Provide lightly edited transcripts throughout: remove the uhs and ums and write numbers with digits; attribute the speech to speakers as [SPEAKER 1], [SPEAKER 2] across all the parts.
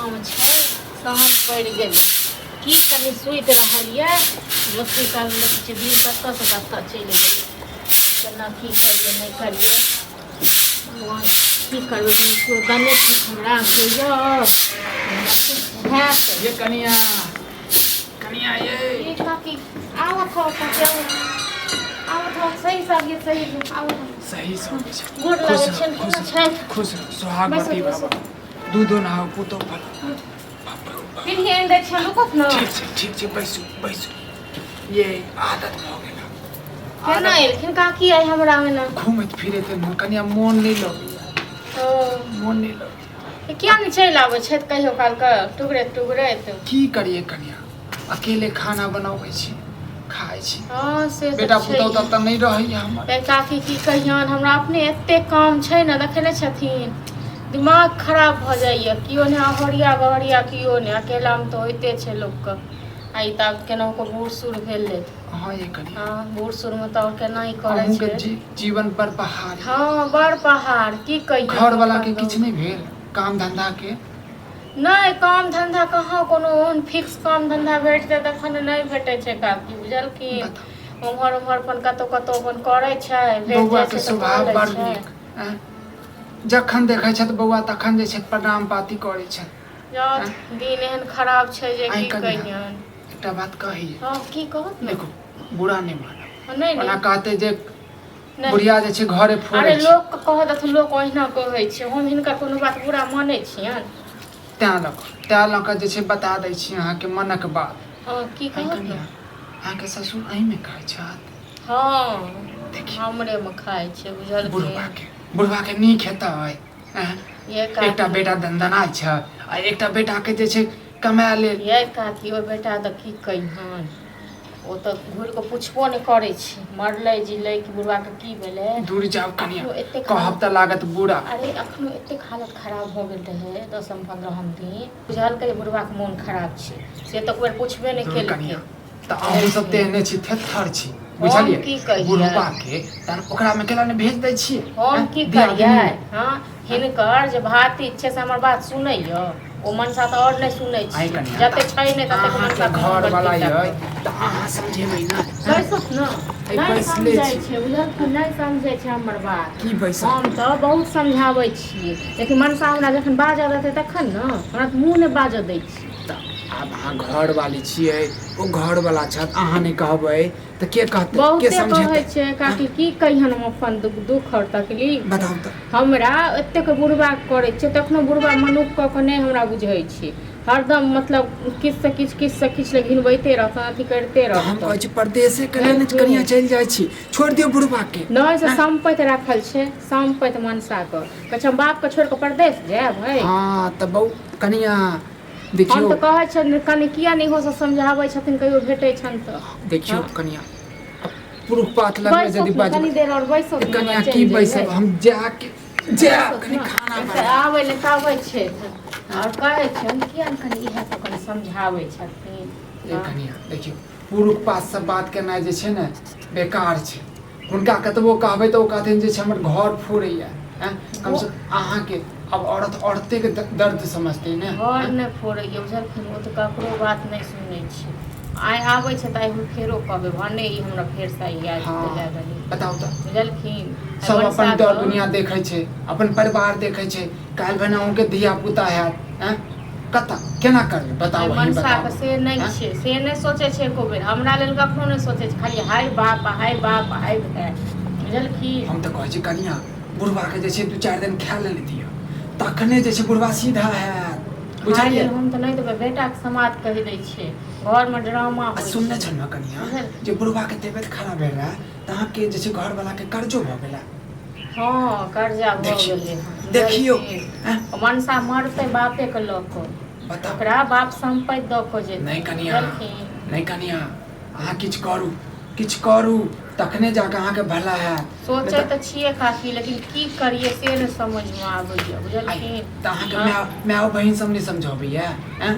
[SPEAKER 1] काम छै साँझ पड़ि गेलै की कनि सुति रहलियै लोकके काल लोक छै भीड़ कतऽसँ कतऽ चलि गेलै केना की करियै नहि करियै भगवान की करबै कनि गने ठीक हमरा भैंस
[SPEAKER 2] ये कनिया कनिया ये
[SPEAKER 1] काकी आवत हो काकी आवत हो सही साग ये सही आवत
[SPEAKER 2] सही सब छै
[SPEAKER 1] गोड़ लागै छै कोना छै
[SPEAKER 2] खुश सुहागवती बाबा दूधो नहाओ पुतो फल
[SPEAKER 1] फिर ही एंड छै रुकत न
[SPEAKER 2] ठीक छै बैसू बैसू ये आदत भ गेल
[SPEAKER 1] केना एलखिन काकी आइ हमरा में न
[SPEAKER 2] घूमैत फिरैत न कनिया मोन नहीं लगैया मोन नहीं लगैया
[SPEAKER 1] क्या नहीं चल आबै छै कहियो काल के टुकड़े टुकड़े
[SPEAKER 2] की करिए कनिया अकेले खाना बनाबै छी खाइ छी
[SPEAKER 1] हां से
[SPEAKER 2] बेटा पुतौ त नहीं रहैया हमर
[SPEAKER 1] काकी की कहियन हमरा अपने एते काम छै न देखले छथिन दिमाग खराब भ जाइए कियो ने हरिया गहरिया कियो ने अकेला में तो होइते छै लोक के आई तक केना को बूढ़ सूढ़ भेले
[SPEAKER 2] हां ये कनिया
[SPEAKER 1] हां बूढ़ सूढ़ में तो केना ही करे छै
[SPEAKER 2] जीवन पर पहाड़
[SPEAKER 1] हां बड़ पहाड़ की कहियो
[SPEAKER 2] घर वाला के किछ नहीं भेल काम धंधा के
[SPEAKER 1] नहीं काम धंधा कहाँ कोनो ओहन फिक्स काम धंधा भेटते तखन नहीं भेटे छै काकी बुझल की उम्हर उम्हर अपन कतौ कतौ अपन करे छै
[SPEAKER 2] बौआ के स्वभाव बड़ नीक जखन देखै छै बौआ तखन जे छै प्रणाम पाती करै छै
[SPEAKER 1] दिन एहन खराब छै जे की कहियन
[SPEAKER 2] एकटा बात कही
[SPEAKER 1] हां की कहत
[SPEAKER 2] देखो बुरा नहीं मानो
[SPEAKER 1] नहीं
[SPEAKER 2] ओना कहते जे बुढ़िया जे छै घरे फोड़े
[SPEAKER 1] अरे लोग कहत त लोग ओहिना कहै छै हम हिनकर कोनो बात बुरा मानै छियन
[SPEAKER 2] त्या लक जे छै बता दै छी अहाँ के मनक बात
[SPEAKER 1] हां की कहत
[SPEAKER 2] अहाँ के ससुर अही में खाय छत
[SPEAKER 1] हां देखिए हमरे में खाय छै बुझल
[SPEAKER 2] बुढ़वा के नीक हेतै एकटा बेटा दंदना छै आ एकटा बेटा के जे छै कमा ले
[SPEAKER 1] ये काकी ओ बेटा त की कहिहन ओ त घुर के पुछबो नहीं करे छै मरले जिले कि बुढ़वा के की भेले
[SPEAKER 2] दूर जाओ कनिया कहब त लागत बुरा
[SPEAKER 1] अरे अखनो एते हालत खराब हो गेल रहे 10-15 दिन बुझल के बुढ़वा के मन खराब छै से त कोई पूछबे नहीं केलकै
[SPEAKER 2] त अहू सब तेहने छी थेथर छी बुझलिए बुढ़वा के तन ओकरा में केला ने भेज दै छी
[SPEAKER 1] हम की करिए हां हिनकर जे भाती इच्छे से हमर बात सुनैयो ओ मनसा त और नहीं सुनै छी जते छै ने तते मनसा
[SPEAKER 2] घर वाला है त अहाँ समझेबै ना
[SPEAKER 1] बैसत न नहीं समझै छै बुझल कि नहीं समझै छै हमर बात
[SPEAKER 2] की बैस
[SPEAKER 1] हम त बहुत समझाबै छी लेकिन मनसा हमरा जखन बाजऽ रहतै तखन न हमरा मुंह ने बाजऽ दै छी
[SPEAKER 2] अब अहाँ घर वाली छियै ओ घर वाला छत अहाँ नहीं कहबै त के कहतै के समझतै
[SPEAKER 1] कहै छै काकी की कहियन हम अपन दुख और तकलीफ
[SPEAKER 2] बताउ त
[SPEAKER 1] हमरा एते के बुढ़वा करे छै तखनो बुढ़वा मनुख क नहीं हमरा बुझै छै हरदम मतलब किछ से किछ ले घिनबैते रहत अथी करते रहत
[SPEAKER 2] हम कहै छी परदेशे के लेने कनिया चल जाइ छी छोड़ दियौ बुढ़वा के
[SPEAKER 1] नहीं से संपैत राखल छै संपैत मनसा क कहै छै बाप के छोड़ के परदेश जाब है
[SPEAKER 2] हां त बहु कनिया देखियो
[SPEAKER 1] हम त कहै छ कनि किया नहीं हो से समझाबै छथिन कहियो भेटै छन त
[SPEAKER 2] देखियो कनिया पुरुष पात लग में यदि बाज
[SPEAKER 1] कनि देर और बैसो
[SPEAKER 2] कनिया की बैसब हम जाके कनि खाना बना
[SPEAKER 1] आबै ले ताबै छै और कहै छै किया कनि इहे सब कनि समझाबै छथिन
[SPEAKER 2] कनिया देखियो पुरुष पात सब बात करना जे छै ने बेकार छै हुनका कतबो कहबै त ओ कहथिन जे छै हमर घर फोड़ैया कम से अहाँ के अब औरते के दर्द समझते ने
[SPEAKER 1] घर ने फोड़ैया बुझलखिन ओ त ककरो बात नहीं सुनै छै आइ आबै छै त आइ फेरो कहबै भने ई हमरा फेर से याद दिला देली
[SPEAKER 2] बताउ त
[SPEAKER 1] बुझलखिन
[SPEAKER 2] सब अपन दर दुनिया देखै छै अपन परिवार देखै छै काल भना के धिया पुता है कता केना करबे बताओ
[SPEAKER 1] मनसा के से नहीं छै से नहीं सोचे छै एको बेर हमरा लेल कखनो नहीं सोचे छै खाली हाय बाप हाय भाई बुझलखिन
[SPEAKER 2] हम त कहै छी कनिया बुढ़वा के जे छै 2-4 दिन खा ले दियो तखने जे छै बुढ़वा सीधा है बुझलिए
[SPEAKER 1] हम त नहीं देबै बेटा के समाज कहि दै छै घर में ड्रामा
[SPEAKER 2] सुनने छ न कनिया जे बुढ़वा के तबियत खराब भेल रहा तहाँ के जे छै घर वाला के कर्जो भ गेला
[SPEAKER 1] हां कर्जा भ गेलै
[SPEAKER 2] देखियो
[SPEAKER 1] मनसा मरते बापे के लोक
[SPEAKER 2] बता
[SPEAKER 1] ओकरा बाप संपत्ति द को जे
[SPEAKER 2] नहीं कनिया अहाँ किछ करू तखने जाके अहाँ के भला है
[SPEAKER 1] सोचे त छिए काकी लेकिन की करिए से न समझ में आबैया बुझलखिन
[SPEAKER 2] त अहाँ के माय बहिन सब नहीं समझबैया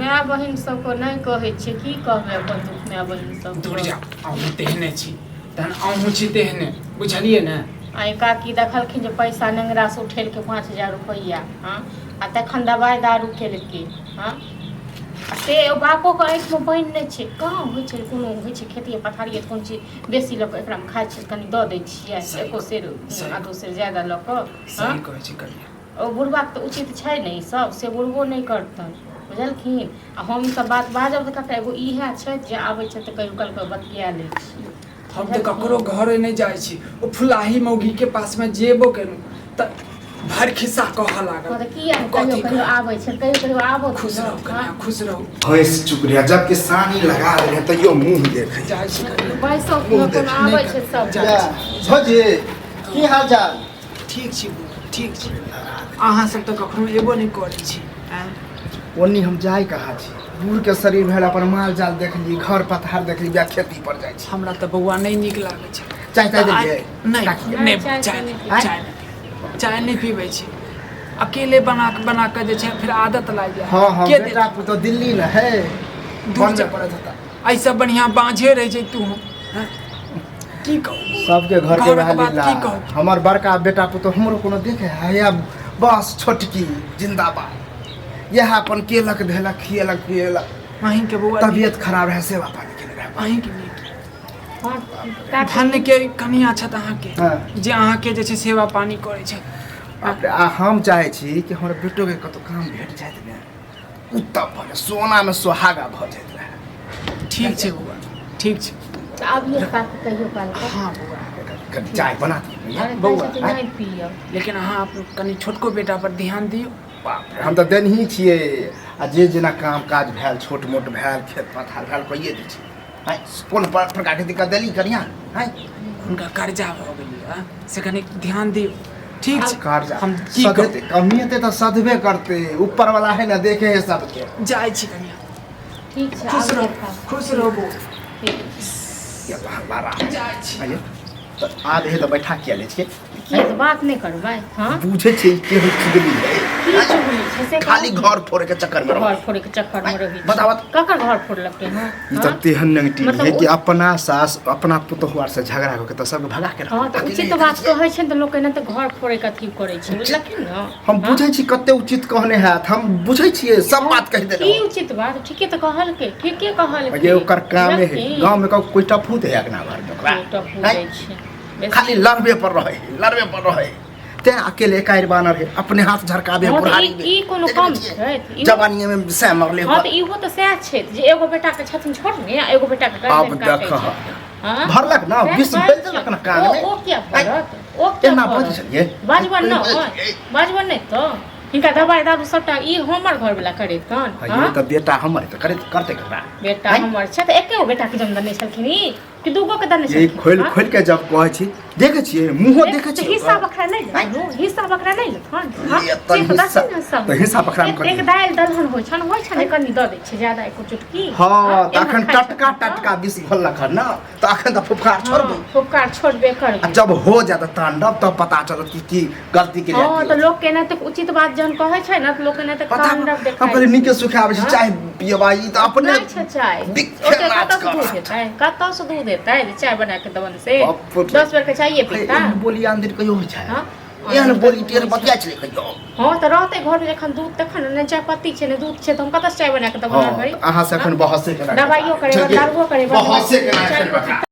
[SPEAKER 1] माय बहिन सब को नहीं कहै छै की कहबै अपन दुख माय बहिन सब
[SPEAKER 2] दूर जा अहूँ तेहने छी तहन अहूँ छी तेहने बुझलिए ने
[SPEAKER 1] आई काकी देखलखिन जे पैसा नेंगरा से उठेल के 5000 रुपया हां आ तखन दवाइ दारू केलकै हाँ से बापो के आँखि में बनि नहि छै कहाँ होइ छै कोनो होइ छै खेती पथारी कोन चीज बेसी लऽ कऽ एकरामे खाइ छै कनि दऽ दै छियै एको सेर आधो सेर ज्यादा लऽ कऽ
[SPEAKER 2] सही कहै छै कनिया
[SPEAKER 1] ओ बुढ़बाके तऽ उचित छै ने ई सब से बुढ़बो नहि करतन बुझलखिन आ हम ई सब बात बाजब तऽ ककरा एगो इएह छै जे आबै छै तऽ कहियो काल बतिया लै छियै
[SPEAKER 2] हम तऽ ककरो घरे नहीं जाइ छी ओ फुलाही मौगी के पास में जेबो केलू त भर खिस्सा कहऽ लागल
[SPEAKER 1] तो किया कहियो कहियो आबै छै कहियो आबो
[SPEAKER 2] खुश रहो कन्या खुश रहो
[SPEAKER 3] भैंस चुप रह जब के सानी लगा रहे तैयो मुंह देख
[SPEAKER 2] जाइ छी कन्या
[SPEAKER 1] बैसो अपन आबै छै सब
[SPEAKER 3] भौजी की हाल चाल
[SPEAKER 2] ठीक छी ठीक छी अहाँ सब तऽ कखनो एबो नहीं करै छी
[SPEAKER 3] ओन्नी हम जाय कहाँ छी बूढ़ के शरीर भेल अपन माल जाल देख ली घर पथार देख ली या खेती पर जाइ छी
[SPEAKER 2] हमरा तऽ बौआ नहीं नीक लागे छै
[SPEAKER 3] चाय ताय देलियै
[SPEAKER 2] नहीं चाय नहीं पीबै छी अकेले बना के जे छै फिर आदत लाग जाय
[SPEAKER 3] हाँ हाँ
[SPEAKER 2] के
[SPEAKER 3] बेटा तो दिल्ली न है
[SPEAKER 2] दूर जा पड़त होता ऐसा बढ़िया बांझे रह जाइ तू की कहू
[SPEAKER 3] सबके घर के
[SPEAKER 2] घरक बात
[SPEAKER 3] लीला
[SPEAKER 2] की कहू
[SPEAKER 3] हमर बड़का बेटा पुतो हमरो कोनो देखे है या बस छोटकी जिंदाबाद यह अपन केलक धेलक खिएलक पिएलक
[SPEAKER 2] अहीं के बौआ
[SPEAKER 3] तबियत खराब है सेवा पानी के
[SPEAKER 2] अहीं के नीक धन्य के कनिया छत अहाँ के जे अहाँ के जे छै सेवा पानी करे छै
[SPEAKER 3] आ हम चाहे छी कि हमर बेटो के कतो काम भेट जाए ने उत्तम भले सोना में सुहागा भ जाए
[SPEAKER 2] ठीक छै बौआ ठीक छै
[SPEAKER 1] अब ये बात कहियो काल
[SPEAKER 2] हाँ बौआ
[SPEAKER 3] कभी चाय बना दिए
[SPEAKER 2] बौआ
[SPEAKER 1] नहीं पियो
[SPEAKER 2] लेकिन अहाँ अपन कनि छोटको बेटा पर ध्यान दियौ
[SPEAKER 3] बाप रे हम तऽ देनही छियै आ जे जेना काम काज भेल छोट मोट भेल खेत पथार भेल कहिए दै छी हैं कोन प्रकार के दिक्कत देली कनिया हैं
[SPEAKER 2] हुनका कर्जा भऽ गेलै से कनि ध्यान दियौ ठीक छै
[SPEAKER 3] कर्जा
[SPEAKER 2] हम की
[SPEAKER 3] सधते कमियते तऽ सधबे करते ऊपर वाला है ना देखे है सबके
[SPEAKER 2] जाइ छी कनिया
[SPEAKER 1] ठीक छै
[SPEAKER 2] खुश
[SPEAKER 1] आब
[SPEAKER 2] रहो खुश रहो बौआ
[SPEAKER 3] ये बारा
[SPEAKER 2] जाइ छी
[SPEAKER 3] आइए तो आधे है तो बैठा किया ले छिए
[SPEAKER 1] ये तो बात नहीं करबै हां
[SPEAKER 3] बुझे छी के हो चुगली है
[SPEAKER 1] की चुगली छै से
[SPEAKER 3] खाली घर फोड़े के चक्कर में
[SPEAKER 1] घर फोड़े के चक्कर में रही
[SPEAKER 3] बतावत
[SPEAKER 1] ककर घर फोड़लकै हां
[SPEAKER 3] ई त तेहन नेगेटिव है कि अपना सास अपना पुतहुआर से झगड़ा होके त सब भगा के
[SPEAKER 1] हां तो उचित बात कहै छै त लोक एना त घर फोड़े के अथी करै छै बुझलखिन न
[SPEAKER 3] हम बुझै छी कते उचित कहने हैत हम बुझै छियै सब बात कहि देलौ
[SPEAKER 1] की उचित बात ठीके त कहलकै ठीके कहलकै
[SPEAKER 3] ये ओकर काम है गांव में कोई टफूत है ना घर में ओकरा
[SPEAKER 1] टफू जाइ छै
[SPEAKER 3] खाली लड़बे पर रहे ते अकेले कायर बानर है अपने हाथ झरकाबे बुढ़ारी
[SPEAKER 1] ई कोनो काम छै
[SPEAKER 3] जवानी में से मरले
[SPEAKER 1] हां त इहो त सएह छै जे एगो बेटा के छथिन छोड़ने आ एगो बेटा के
[SPEAKER 3] अब देख
[SPEAKER 1] हां
[SPEAKER 3] भरलक ना विष भेल देलक ना कान में
[SPEAKER 1] ओ क्या भरत ओ क्या
[SPEAKER 3] केना बाजै छलिए
[SPEAKER 1] बाजबन न तो हिनका दवाई दारू सबटा ई हमर घर वाला करे तन
[SPEAKER 3] हां त बेटा हमर त करते ककरा
[SPEAKER 1] बेटा हमर छै त एकेगो बेटा के जन्म देने छलखिन ई कि दूगो के देने
[SPEAKER 3] ये
[SPEAKER 1] छलखिन
[SPEAKER 3] खोल के जब कहै छी देखे छियै मुंहो देखे छियै
[SPEAKER 1] हिस्सा बखरा नहीं जानो हिस्सा बखरा नहीं लथन
[SPEAKER 3] ये तो हिस्सा बखरा में
[SPEAKER 1] एक दाल दलहन होय छन कनी द दै छै ज्यादा एको चुटकी
[SPEAKER 3] हां त अखन टटका विष भरलक न त अखन त फुफकार छोड़बे
[SPEAKER 1] फुफकार छोड़बे करबे
[SPEAKER 3] जब हो जात तांडव तब पता चलत कि गलती के लिए
[SPEAKER 1] हां त लोग के ना त उचित बात जहन कहै छै ना त लोग के ना त तांडव देखाय
[SPEAKER 3] हम कहले नीके सुखाबे छी चाय पियबा ई त अपने
[SPEAKER 1] नहीं छै चाय ओते कतौ से दूध देतै चाय बना के दवन से 10 बेर के चाहिए पीता
[SPEAKER 3] बोली आंदिर कहियो होइ छै एहन बोली टेर बतिया छले कहियो
[SPEAKER 1] हां त रहते घर में जखन दूध तखन ने चाय पत्ती छै ने दूध छै त हम कतौ से चाय बना के दवन करी
[SPEAKER 3] अहाँ से एखन बहसे के
[SPEAKER 1] दवाइयो करे दारुओ करे
[SPEAKER 3] बहसे के